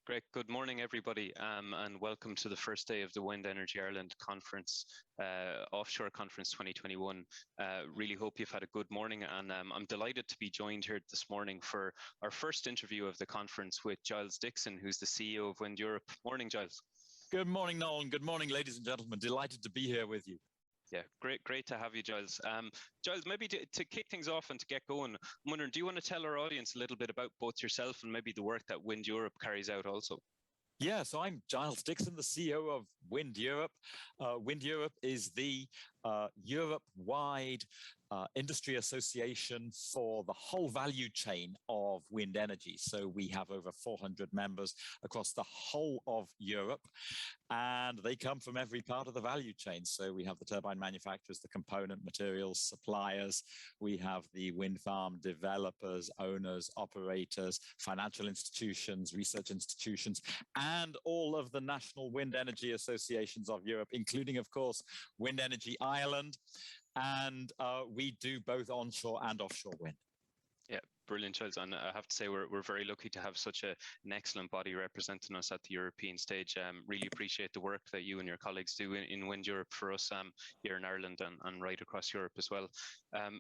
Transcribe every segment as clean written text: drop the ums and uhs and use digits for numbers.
Great. Good morning, everybody, and welcome to the first day of the Wind Energy Ireland Conference, Offshore Conference 2021. Really hope you've had a good morning, and I'm delighted to be joined here this morning for our first interview of the conference with Giles Dickson, who's the CEO of Wind Europe. Morning, Giles. Good morning, Nolan. Good morning, ladies and gentlemen. Delighted to be here with you. Yeah, great to have you, Giles. Giles, maybe to kick things off and to get going, I'm wondering, do you want to tell our audience a little bit about both yourself and maybe the work that Wind Europe carries out also? Yeah, so I'm Giles Dickson, the CEO of Wind Europe. Wind Europe is the Europe-wide industry association for the whole value chain of wind energy. So we have over 400 members across the whole of Europe, and they come from every part of the value chain. So we have the turbine manufacturers, the component materials suppliers, we have the wind farm developers, owners, operators, financial institutions, research institutions, and all of the national wind energy associations of Europe, including, of course, Wind Energy Ireland. And we do both onshore and offshore wind. Yeah, brilliant, Giles. And I have to say, we're very lucky to have such an excellent body representing us at the European stage. Really appreciate the work that you and your colleagues do in Wind Europe for us here in Ireland and right across Europe as well.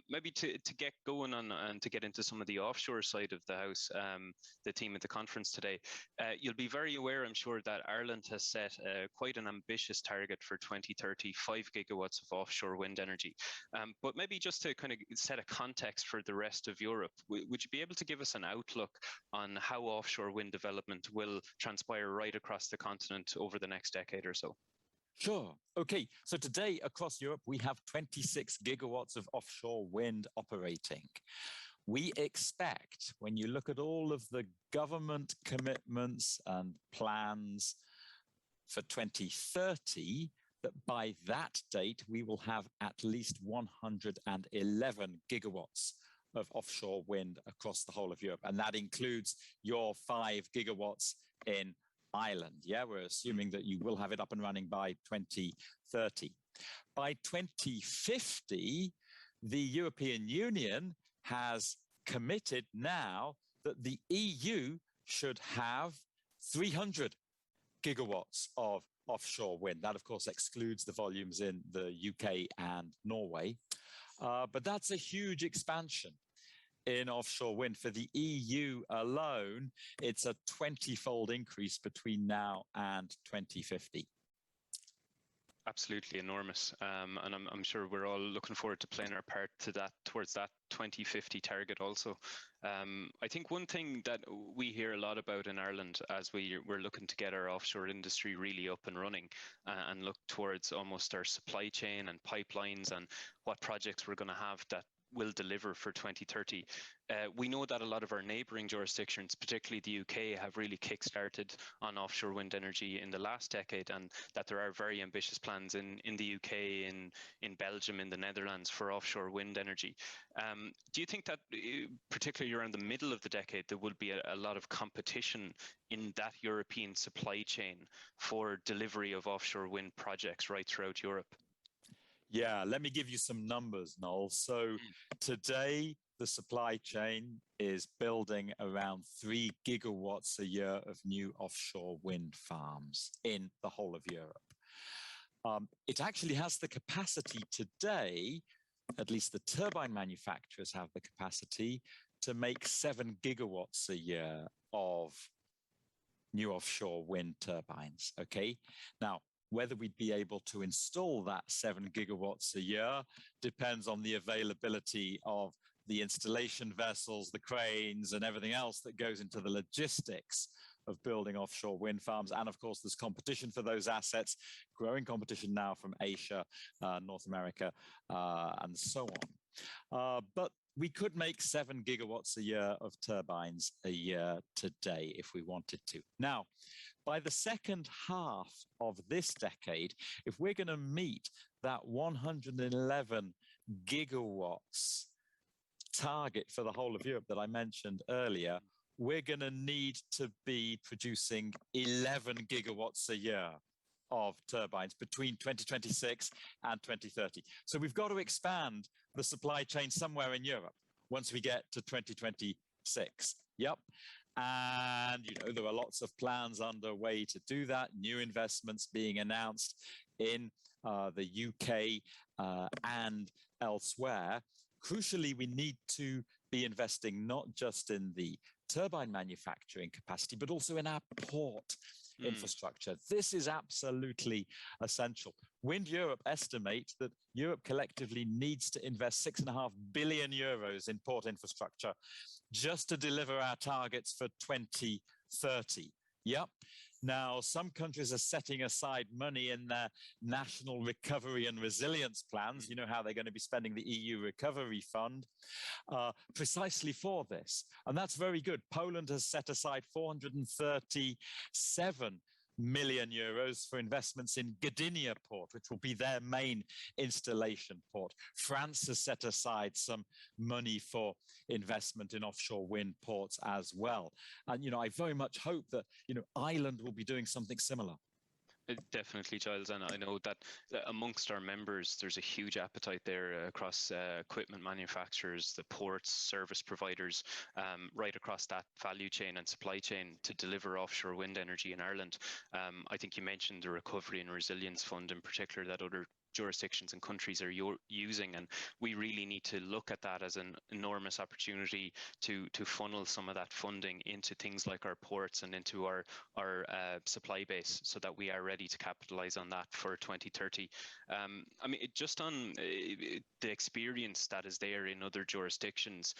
Maybe to get going on and to get into some of the offshore side of the house, the team at the conference today, you'll be very aware, I'm sure, that Ireland has set quite an ambitious target for 2030, 5 gigawatts of offshore wind energy. But maybe just to kind of set a context for the rest of Europe, would you be able to give us an outlook on how offshore wind development will transpire right across the continent over the next decade or so? Sure. Okay. So today across Europe, we have 26 gigawatts of offshore wind operating. We expect, when you look at all of the government commitments and plans for 2030, that by that date, we will have at least 111 gigawatts of offshore wind across the whole of Europe. And that includes your 5 gigawatts in Ireland. Yeah, we're assuming that you will have it up and running by 2030. By 2050, the European Union has committed now that the EU should have 300 gigawatts of offshore wind. That, of course, excludes the volumes in the UK and Norway. But that's a huge expansion in offshore wind. For the EU alone, it's a 20-fold increase between now and 2050. Absolutely enormous, and I'm sure we're all looking forward to playing our part towards that 2050 target also. I think one thing that we hear a lot about in Ireland as we're looking to get our offshore industry really up and running and look towards almost our supply chain and pipelines and what projects we're going to have that will deliver for 2030. We know that a lot of our neighbouring jurisdictions, particularly the UK, have really kick-started on offshore wind energy in the last decade, and that there are very ambitious plans in the UK, in Belgium, in the Netherlands for offshore wind energy. Do you think that, particularly around the middle of the decade, there will be a lot of competition in that European supply chain for delivery of offshore wind projects right throughout Europe? Yeah, let me give you some numbers, Noel. So today, the supply chain is building around 3 gigawatts a year of new offshore wind farms in the whole of Europe. It actually has the capacity today, at least the turbine manufacturers have the capacity, to make 7 gigawatts a year of new offshore wind turbines, okay? Now, whether we'd be able to install that 7 gigawatts a year depends on the availability of the installation vessels, the cranes, and everything else that goes into the logistics of building offshore wind farms. And of course, there's competition for those assets, growing competition now from Asia, North America, and so on. But we could make 7 gigawatts a year of turbines a year today if we wanted to. Now, by the second half of this decade, if we're going to meet that 111 gigawatts target for the whole of Europe that I mentioned earlier, we're going to need to be producing 11 gigawatts a year of turbines between 2026 and 2030. So we've got to expand the supply chain somewhere in Europe once we get to 2026. Yep. And, there are lots of plans underway to do that, new investments being announced in the UK and elsewhere. Crucially, we need to be investing not just in the turbine manufacturing capacity, but also in our port infrastructure. This is absolutely essential. Wind Europe estimate that Europe collectively needs to invest 6.5 billion euros in port infrastructure just to deliver our targets for 2030. Yep. Now, some countries are setting aside money in their national recovery and resilience plans. You know how they're going to be spending the EU recovery fund precisely for this. And that's very good. Poland has set aside 437 million euros for investments in Gdynia port, which will be their main installation port. France has set aside some money for investment in offshore wind ports as well. And, I very much hope that, Ireland will be doing something similar. Definitely, Giles, and I know that amongst our members, there's a huge appetite there across equipment manufacturers, the ports, service providers, right across that value chain and supply chain to deliver offshore wind energy in Ireland. I think you mentioned the Recovery and Resilience Fund in particular that other jurisdictions and countries are using, and we really need to look at that as an enormous opportunity to funnel some of that funding into things like our ports and into our supply base, so that we are ready to capitalize on that for 2030. I mean, just on the experience that is there in other jurisdictions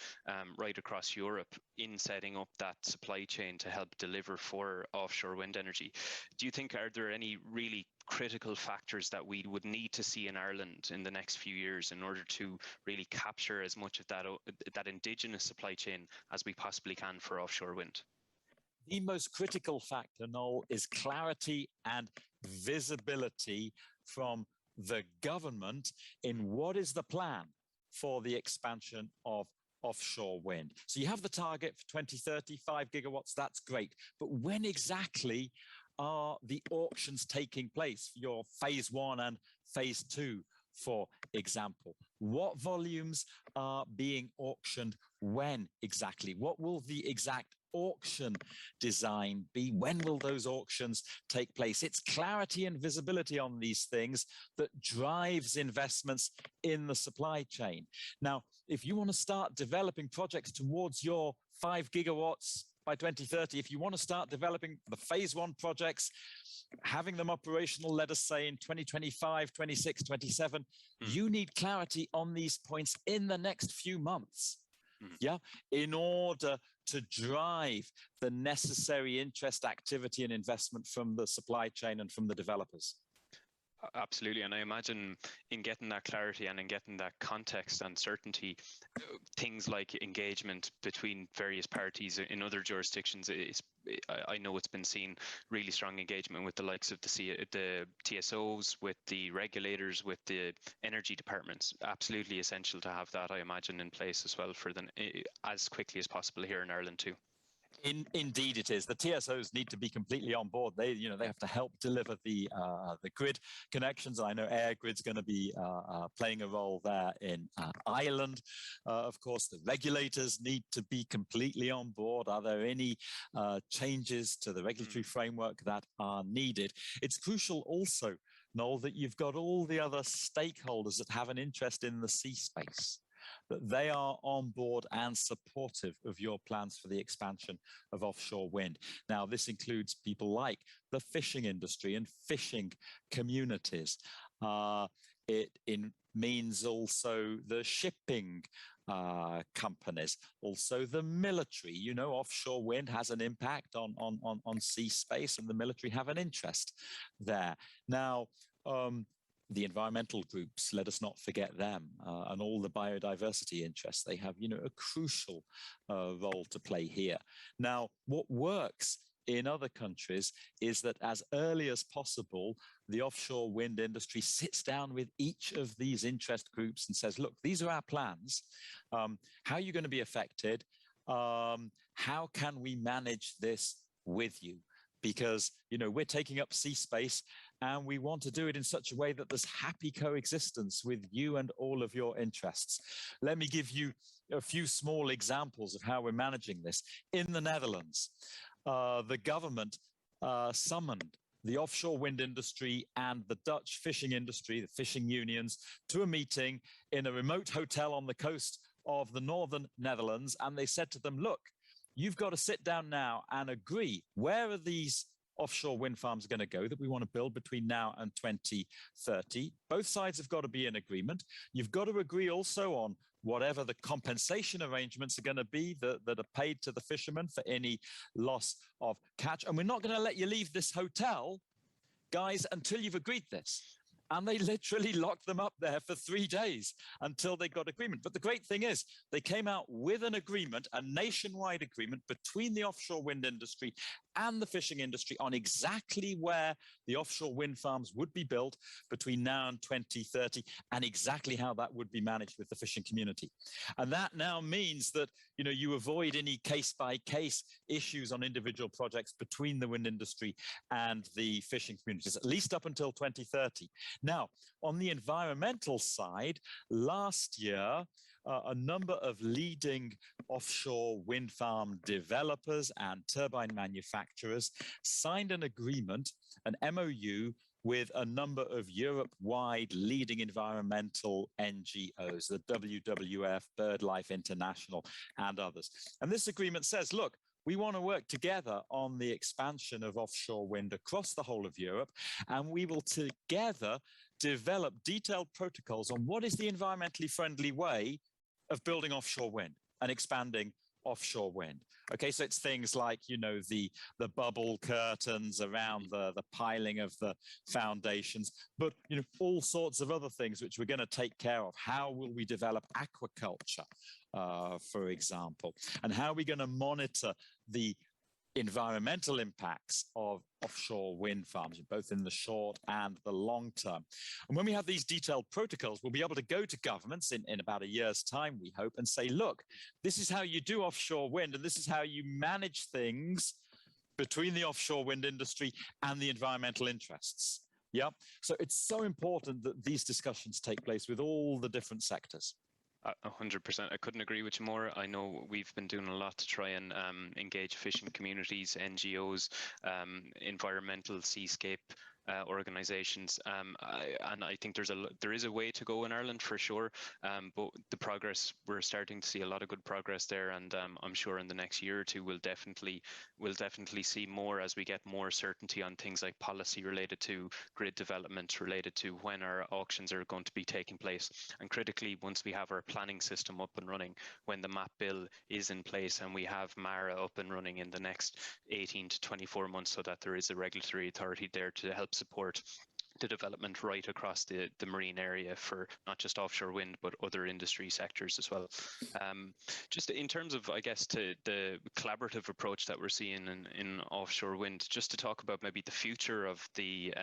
right across Europe in setting up that supply chain to help deliver for offshore wind energy, do you think, are there any really critical factors that we would need to see in Ireland in the next few years in order to really capture as much of that indigenous supply chain as we possibly can for offshore wind? The most critical factor, Noel, is clarity and visibility from the government in what is the plan for the expansion of offshore wind. So you have the target for 2030, 5 gigawatts, that's great. But when exactly are the auctions taking place for your phase 1 and phase 2, for example? What volumes are being auctioned when exactly? What will the exact auction design be? When will those auctions take place? It's clarity and visibility on these things that drives investments in the supply chain. Now, if you want to start developing projects towards your 5 gigawatts by 2030, if you want to start developing the phase 1 projects, having them operational, let us say in 2025, 26, 27, you need clarity on these points in the next few months. Yeah, in order to drive the necessary interest, activity, and investment from the supply chain and from the developers. Absolutely, and I imagine in getting that clarity and in getting that context and certainty, things like engagement between various parties in other jurisdictions, I know it's been seen really strong engagement with the likes of the TSOs, with the regulators, with the energy departments. Absolutely essential to have that, I imagine, in place as well for as quickly as possible here in Ireland too. Indeed, it is. The TSOs need to be completely on board. They have to help deliver the grid connections. I know Air Grid's going to be playing a role there in Ireland. Of course, the regulators need to be completely on board. Are there any changes to the regulatory framework that are needed? It's crucial also, Noel, that you've got all the other stakeholders that have an interest in the sea space, that they are on board and supportive of your plans for the expansion of offshore wind. Now, this includes people like the fishing industry and fishing communities. It means also the shipping companies, also the military. Offshore wind has an impact on sea space, and the military have an interest there. Now, the environmental groups, let us not forget them, and all the biodiversity interests. They have, a crucial role to play here. Now, what works in other countries is that as early as possible, the offshore wind industry sits down with each of these interest groups and says, look, these are our plans. How are you going to be affected? How can we manage this with you? because, we're taking up sea space and we want to do it in such a way that there's happy coexistence with you and all of your interests. Let me give you a few small examples of how we're managing this. In the Netherlands, the government summoned the offshore wind industry and the Dutch fishing industry, the fishing unions, to a meeting in a remote hotel on the coast of the northern Netherlands. And they said to them, look, you've got to sit down now and agree, where are these offshore wind farms going to go that we want to build between now and 2030? Both sides have got to be in agreement. You've got to agree also on whatever the compensation arrangements are going to be that are paid to the fishermen for any loss of catch. And we're not going to let you leave this hotel, guys, until you've agreed this. And they literally locked them up there for 3 days until they got agreement. But the great thing is they came out with an agreement, a nationwide agreement between the offshore wind industry and the fishing industry on exactly where the offshore wind farms would be built between now and 2030 and exactly how that would be managed with the fishing community. And that now means that, you avoid any case-by-case issues on individual projects between the wind industry and the fishing communities, at least up until 2030. Now, on the environmental side, last year, a number of leading offshore wind farm developers and turbine manufacturers signed an agreement, an MOU, with a number of Europe-wide leading environmental NGOs, the WWF, BirdLife International, and others. And this agreement says, look, we want to work together on the expansion of offshore wind across the whole of Europe, and we will together develop detailed protocols on what is the environmentally friendly way of building offshore wind and expanding offshore wind. Okay, so it's things like, the bubble curtains around the piling of the foundations, but, all sorts of other things which we're going to take care of. How will we develop aquaculture, for example? And how are we going to monitor the environmental impacts of offshore wind farms, both in the short and the long term? And when we have these detailed protocols, we'll be able to go to governments in about a year's time, we hope, and say, look, this is how you do offshore wind, and this is how you manage things between the offshore wind industry and the environmental interests. Yeah. So it's so important that these discussions take place with all the different sectors. 100%. I couldn't agree with you more. I know we've been doing a lot to try and engage fishing communities, NGOs, environmental seascape organisations, and I think there is a way to go in Ireland for sure. But the progress, we're starting to see a lot of good progress there, and I'm sure in the next year or two we'll definitely see more as we get more certainty on things like policy related to grid development, related to when our auctions are going to be taking place, and critically, once we have our planning system up and running, when the MAP bill is in place and we have MARA up and running in the next 18 to 24 months, so that there is a regulatory authority there to help support the development right across the marine area for not just offshore wind, but other industry sectors as well. Just in terms of, I guess, to the collaborative approach that we're seeing in offshore wind, just to talk about maybe the future of the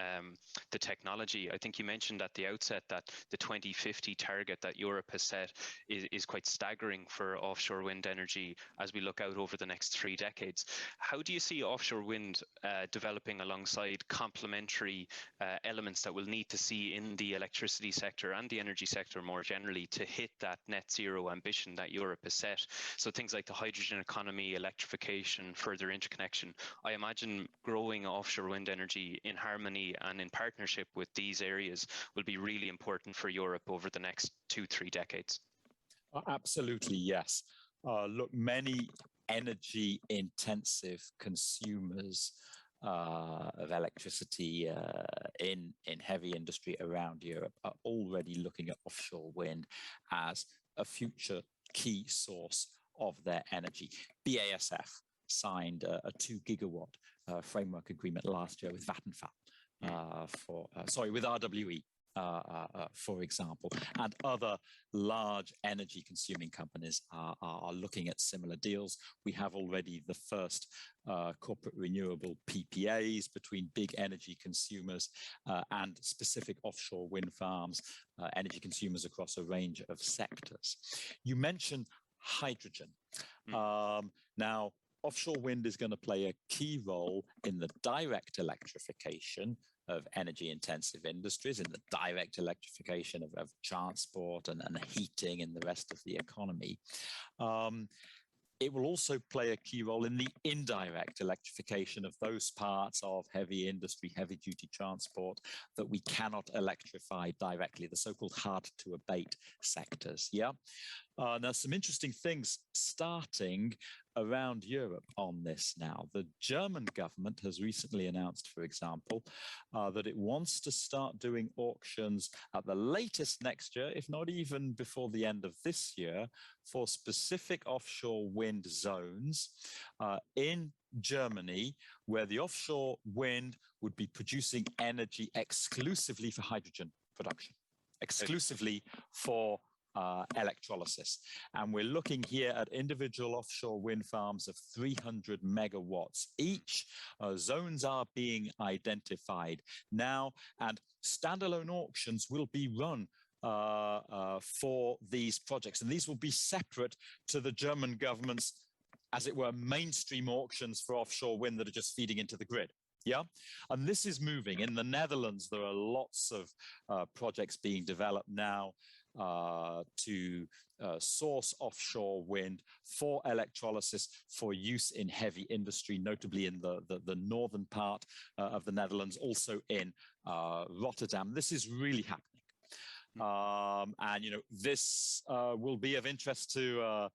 technology. I think you mentioned at the outset that the 2050 target that Europe has set is quite staggering for offshore wind energy as we look out over the next 3 decades. How do you see offshore wind developing alongside complementary elements that we'll need to see in the electricity sector and the energy sector more generally to hit that net zero ambition that Europe has set? So things like the hydrogen economy, electrification, further interconnection. I imagine growing offshore wind energy in harmony and in partnership with these areas will be really important for Europe over the next 2-3 decades. Absolutely, yes. Look, many energy intensive consumers of electricity in heavy industry around Europe are already looking at offshore wind as a future key source of their energy. BASF signed a 2 gigawatt framework agreement last year with Vattenfall with RWE. For example, and other large energy consuming companies are looking at similar deals. We have already the first corporate renewable PPAs between big energy consumers and specific offshore wind farms, energy consumers across a range of sectors. You mentioned hydrogen. Now, offshore wind is going to play a key role in the direct electrification of energy-intensive industries, in the direct electrification of transport and heating and the rest of the economy. It will also play a key role in the indirect electrification of those parts of heavy industry, heavy-duty transport that we cannot electrify directly, the so-called hard-to-abate sectors. Yeah. Now, some interesting things starting around Europe on this now. The German government has recently announced, for example, that it wants to start doing auctions at the latest next year, if not even before the end of this year, for specific offshore wind zones in Germany, where the offshore wind would be producing energy exclusively for hydrogen production, exclusively for electrolysis. And we're looking here at individual offshore wind farms of 300 megawatts each. Zones are being identified now, and standalone auctions will be run for these projects. And these will be separate to the German government's, as it were, mainstream auctions for offshore wind that are just feeding into the grid. Yeah, and this is moving. In the Netherlands, there are lots of projects being developed now to source offshore wind for electrolysis for use in heavy industry, notably in the northern part of the Netherlands, also in Rotterdam. This is really happening. And, you know, this will be of interest to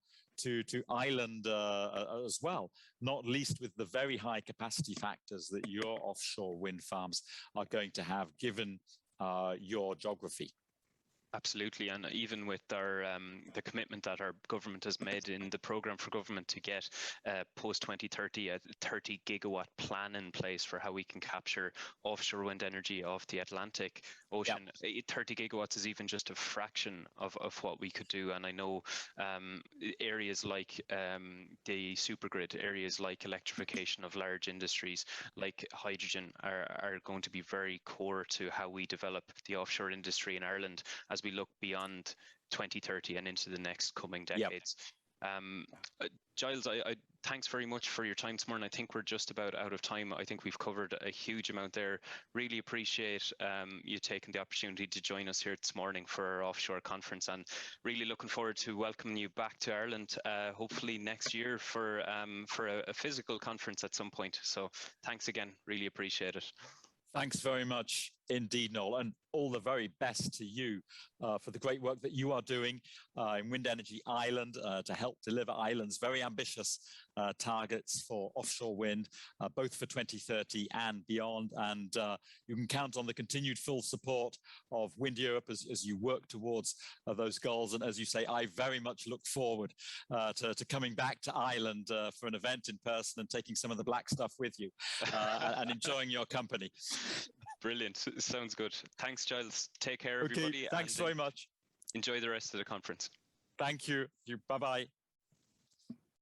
Ireland as well, not least with the very high capacity factors that your offshore wind farms are going to have given your geography. Absolutely, and even with our the commitment that our government has made in the programme for government to get post 2030 a 30 gigawatt plan in place for how we can capture offshore wind energy off the Atlantic Ocean. Yep. 30 gigawatts is even just a fraction of what we could do, and I know areas like the supergrid, areas like electrification of large industries, like hydrogen, are going to be very core to how we develop the offshore industry in Ireland as we look beyond 2030 and into the next coming decades. Yep. Giles, I thanks very much for your time this morning. I think we're just about out of time. I think we've covered a huge amount there. Really appreciate you taking the opportunity to join us here this morning for our offshore conference, and really looking forward to welcoming you back to Ireland, hopefully next year for a physical conference at some point. So thanks again, really appreciate it. Thanks very much indeed, Noel, and all the very best to you for the great work that you are doing in Wind Energy Ireland to help deliver Ireland's very ambitious targets for offshore wind, both for 2030 and beyond. And you can count on the continued full support of Wind Europe as you work towards those goals. And as you say, I very much look forward to coming back to Ireland for an event in person and taking some of the black stuff with you and enjoying your company. Brilliant. Sounds good. Thanks, Giles. Take care, everybody. Thanks very much. Enjoy the rest of the conference. Thank you. Bye-bye.